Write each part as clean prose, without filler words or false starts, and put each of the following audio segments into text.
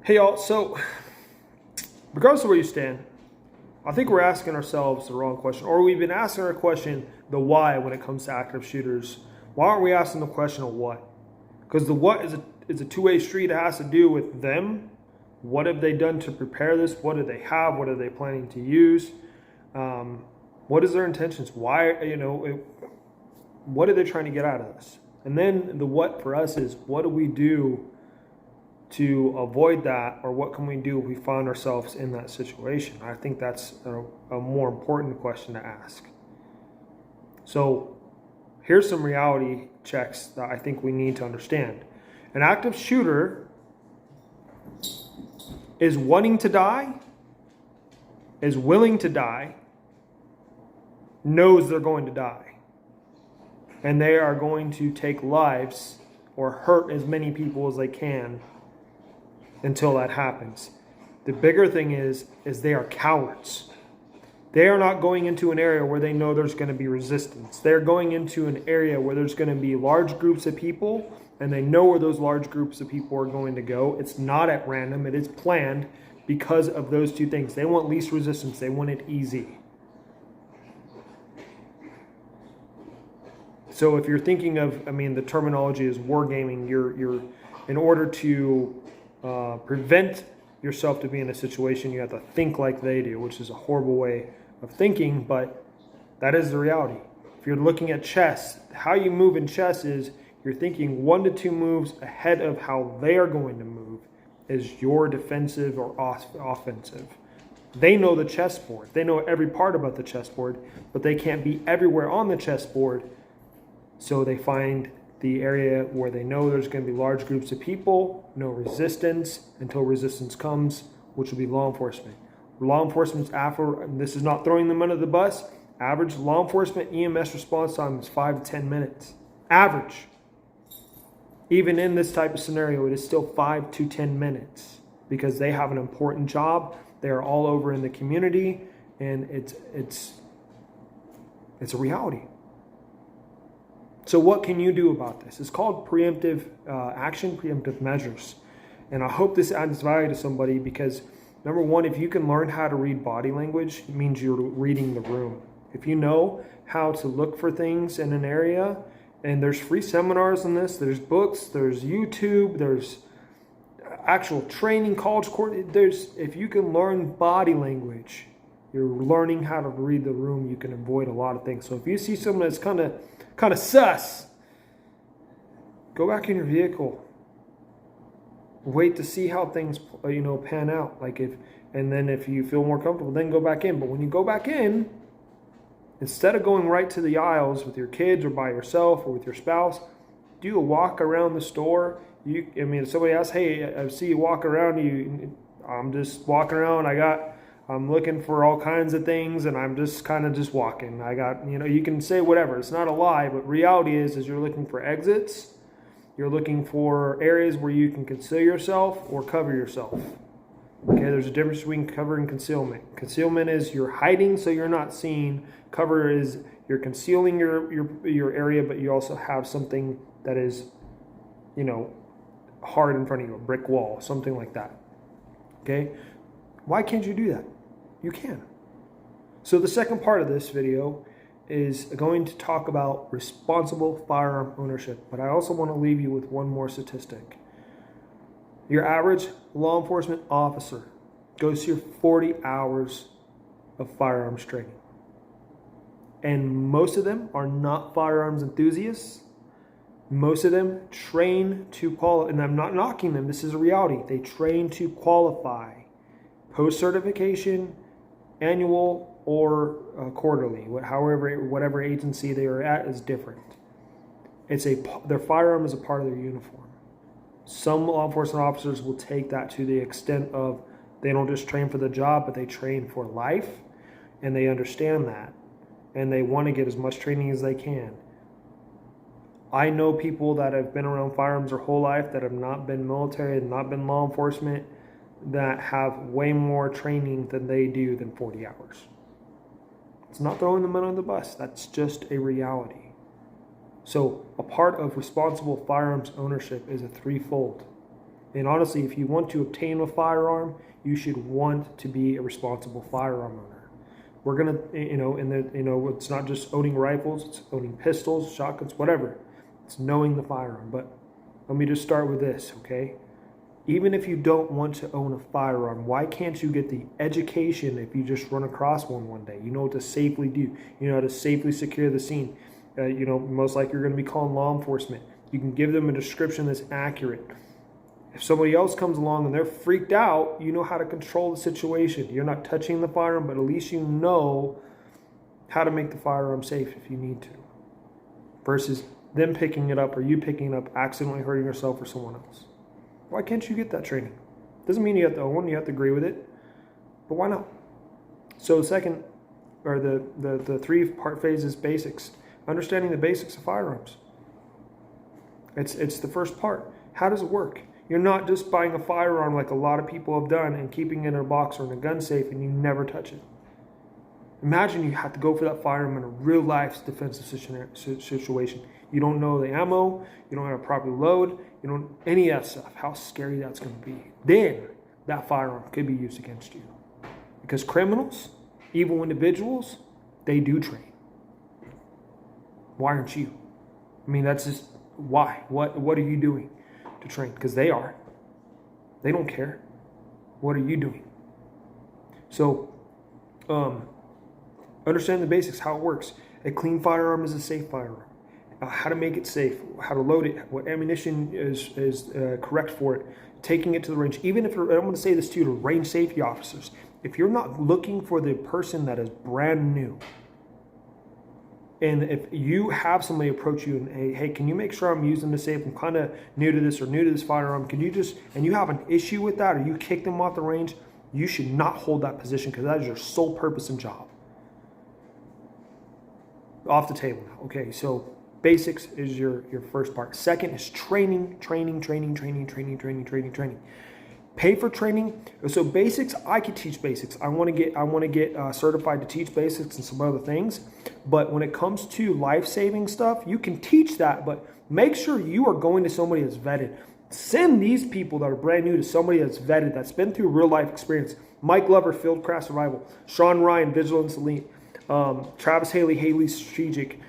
Hey y'all, so regardless of where you stand, I think we're asking ourselves the wrong question, or we've been asking our question, the why, when it comes to active shooters. Why aren't we asking the question of what? Because the what is a two-way street. It has to do with them. What have they done to prepare this? What do they have? What are they planning to use? What is their intentions? Why, what are they trying to get out of this? And then the what for us is, what do we do to avoid that, or what can we do if we find ourselves in that situation? I think that's a more important question to ask. So here's some reality checks that I think we need to understand. An active shooter is wanting to die, is willing to die, knows they're going to die, and they are going to take lives or hurt as many people as they can until that happens. The bigger thing is they are cowards. They are not going into an area where they know there's going to be resistance. They're going into an area where there's going to be large groups of people, and they know where those large groups of people are going to go. It's not at random. It is planned because of those two things. They want least resistance. They want it easy. So if you're thinking of, the terminology is wargaming. You're in order to prevent yourself to be in a situation, you have to think like they do, which is a horrible way of thinking, but that is the reality. If you're looking at chess, how you move in chess is you're thinking 1 to 2 moves ahead of how they are going to move is your defensive or offensive. They know the chessboard. They know every part about the chessboard, but they can't be everywhere on the chessboard, so they find the area where they know there's going to be large groups of people, no resistance until resistance comes, which will be law enforcement. Law enforcement's after, and this is not throwing them under the bus, average law enforcement EMS response time is 5 to 10 minutes. Average. Even in this type of scenario, it is still 5 to 10 minutes because they have an important job. They are all over in the community, and it's a reality. So what can you do about this? It's called preemptive action, preemptive measures. And I hope this adds value to somebody because, number one, if you can learn how to read body language, it means you're reading the room. If you know how to look for things in an area, and there's free seminars on this, there's books, there's YouTube, there's actual training, college course. If you can learn body language, you're learning how to read the room, you can avoid a lot of things. So if you see someone that's kind of sus, go back in your vehicle. Wait to see how things pan out. And then if you feel more comfortable, then go back in. But when you go back in, instead of going right to the aisles with your kids or by yourself or with your spouse, do a walk around the store. If somebody asks, hey, I see you walk around, I'm just walking around. I'm looking for all kinds of things, and I'm just kind of just walking. You can say whatever. It's not a lie, but reality is you're looking for exits. You're looking for areas where you can conceal yourself or cover yourself. Okay, there's a difference between cover and concealment. Concealment is you're hiding so you're not seen. Cover is you're concealing your area, but you also have something that is, hard in front of you, a brick wall, something like that. Okay? Why can't you do that? You can. So the second part of this video is going to talk about responsible firearm ownership, but I also want to leave you with one more statistic. Your average law enforcement officer goes through 40 hours of firearms training. And most of them are not firearms enthusiasts. Most of them train to qualify, and I'm not knocking them, this is a reality. They train to qualify. Post-certification, annual, or quarterly, whatever agency they are at is different. Their firearm is a part of their uniform. Some law enforcement officers will take that to the extent of they don't just train for the job, but they train for life, and they understand that, and they want to get as much training as they can. I know people that have been around firearms their whole life that have not been military and not been law enforcement that have way more training than they do than 40 hours. It's not throwing them under the bus. That's just a reality. So a part of responsible firearms ownership is a threefold. And honestly, if you want to obtain a firearm, you should want to be a responsible firearm owner. We're gonna, it's not just owning rifles; it's owning pistols, shotguns, whatever. It's knowing the firearm. But let me just start with this, okay? Even if you don't want to own a firearm, why can't you get the education if you just run across one day? You know what to safely do. You know how to safely secure the scene. Most likely you're going to be calling law enforcement. You can give them a description that's accurate. If somebody else comes along and they're freaked out, you know how to control the situation. You're not touching the firearm, but at least you know how to make the firearm safe if you need to. Versus them picking it up or you picking it up, accidentally hurting yourself or someone else. Why can't you get that training? Doesn't mean you have to own one, you have to agree with it, but why not? So second, or the three-part phase is basics. Understanding the basics of firearms. It's the first part. How does it work? You're not just buying a firearm like a lot of people have done and keeping it in a box or in a gun safe and you never touch it. Imagine you have to go for that firearm in a real life defensive situation. You don't know the ammo, you don't have a proper load, you don't any of that stuff. How scary that's going to be. Then that firearm could be used against you. Because criminals, evil individuals, they do train. Why aren't you? I mean, that's just why. What are you doing to train? Because they are. They don't care. What are you doing? So, understand the basics, how it works. A clean firearm is a safe firearm. How to make it safe, how to load it, what ammunition is correct for it, taking it to the range. Even if I'm going to say this to you, to range safety officers, if you're not looking for the person that is brand new, and if you have somebody approach you and hey, can you make sure I'm using this safe? I'm kind of new to this or new to this firearm. Can you and you have an issue with that or you kick them off the range, you should not hold that position because that is your sole purpose and job. Off the table now. Okay, so basics is your first part. Second is training. Pay for training. So basics, I could teach basics. I want to get certified to teach basics and some other things. But when it comes to life-saving stuff, you can teach that, but make sure you are going to somebody that's vetted. Send these people that are brand new to somebody that's vetted, that's been through real life experience. Mike Glover, Fieldcraft Survival. Sean Ryan, Vigilance Elite. Travis Haley, Strategic.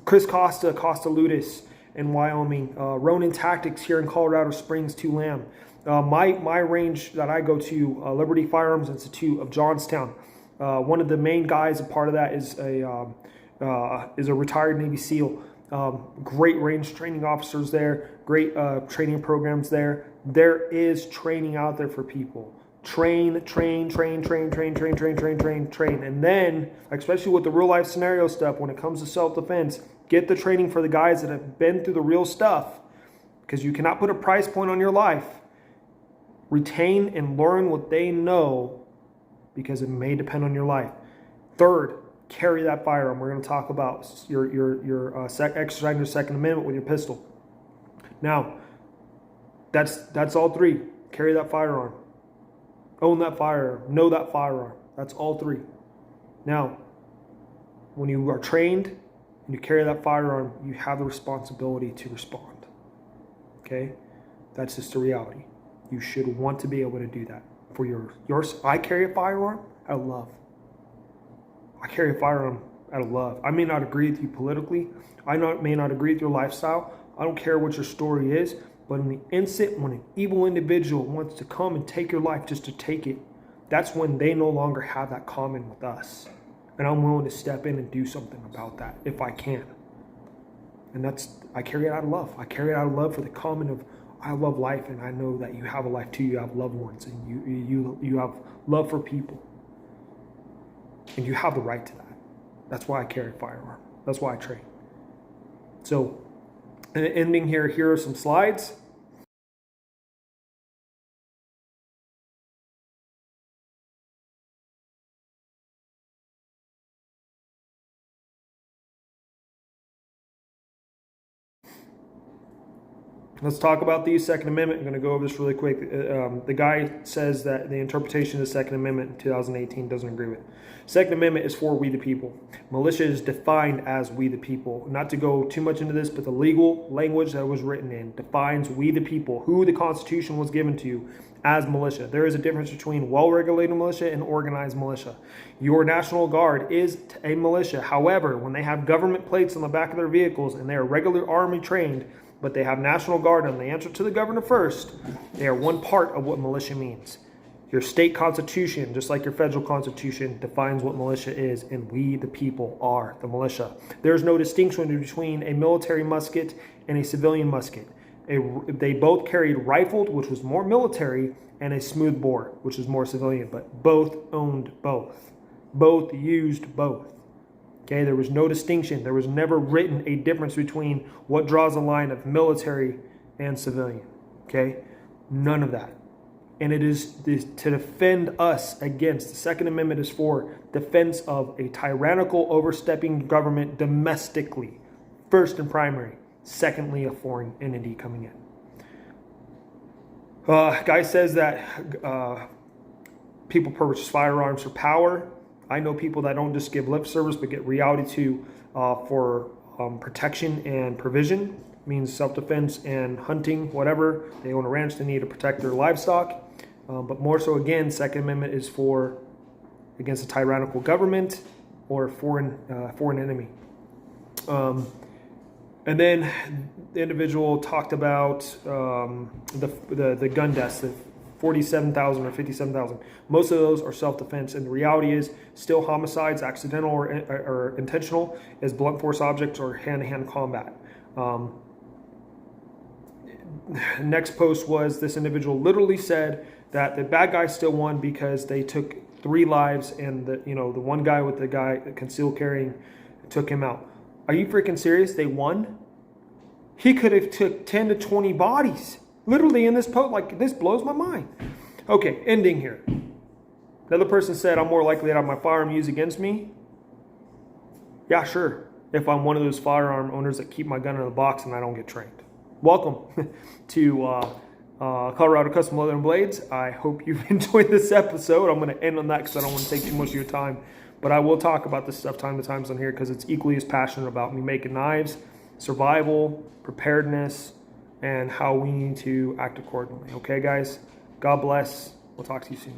Chris Costa, Costa Ludis in Wyoming. Ronin Tactics here in Colorado Springs, Tulane. My range that I go to, Liberty Firearms Institute of Johnstown. One of the main guys, a part of that is a retired Navy SEAL. Great range training officers there, great training programs there. There is training out there for people. Train. And then, especially with the real life scenario stuff, when it comes to self-defense, get the training for the guys that have been through the real stuff, because you cannot put a price point on your life. Retain and learn what they know, because it may depend on your life. Third, carry that firearm. We're going to talk about your exercising your Second Amendment with your pistol. Now, that's all three. Carry that firearm. Own that firearm. Know that firearm. That's all three. Now, when you are trained and you carry that firearm, you have the responsibility to respond. Okay? That's just the reality. You should want to be able to do that. For yours, I carry a firearm out of love. I carry a firearm out of love. I may not agree with you politically. May not agree with your lifestyle. I don't care what your story is. But in the instant when an evil individual wants to come and take your life just to take it, that's when they no longer have that common with us. And I'm willing to step in and do something about that if I can. And I carry it out of love. I carry it out of love for the common of, I love life, and I know that you have a life too. You have loved ones, and you have love for people. And you have the right to that. That's why I carry a firearm. That's why I train. So, and ending here are some slides. Let's talk about the Second Amendment. I'm going to go over this really quick. The guy says that the interpretation of the Second Amendment in 2018 doesn't agree with it. Second Amendment is for we the people. Militia is defined as we the people. Not to go too much into this, but the legal language that was written in defines we the people, who the Constitution was given to as militia. There is a difference between well-regulated militia and organized militia. Your National Guard is a militia. However, when they have government plates on the back of their vehicles and they are regular Army trained, but they have National Guard and they answer to the governor first, they are one part of what militia means. Your state constitution, just like your federal constitution, defines what militia is, and we, the people, are the militia. There's no distinction between a military musket and a civilian musket. They both carried rifled, which was more military, and a smooth bore, which is more civilian, but both owned both. Both used both. Okay, there was no distinction. There was never written a difference between what draws a line of military and civilian. Okay, none of that. And it is to defend us against, the Second Amendment is for defense of a tyrannical, overstepping government domestically, first and primary. Secondly, a foreign entity coming in. Guy says that people purchase firearms for power. I know people that don't just give lip service, but get reality to for protection and provision. Means self-defense and hunting, whatever. They own a ranch, they need to protect their livestock. But more so, again, Second Amendment is for against a tyrannical government or foreign enemy. And then the individual talked about the gun deaths, the 47,000 or 57,000. Most of those are self-defense, and the reality is still homicides, accidental or intentional, as blunt force objects or hand-to-hand combat. Next post was this individual literally said that the bad guy still won because they took 3 lives, and the one guy with the guy concealed carrying took him out. Are you freaking serious? They won? He could have took 10 to 20 bodies. Literally in this post, like, this blows my mind. Okay, ending here. Another person said, I'm more likely to have my firearm used against me. Yeah, sure. If I'm one of those firearm owners that keep my gun in the box and I don't get trained. Welcome to Colorado Custom Leather and Blades. I hope you've enjoyed this episode. I'm going to end on that because I don't want to take too much of your time. But I will talk about this stuff time to time on here because it's equally as passionate about me making knives, survival, preparedness, and how we need to act accordingly. Okay, guys? God bless. We'll talk to you soon.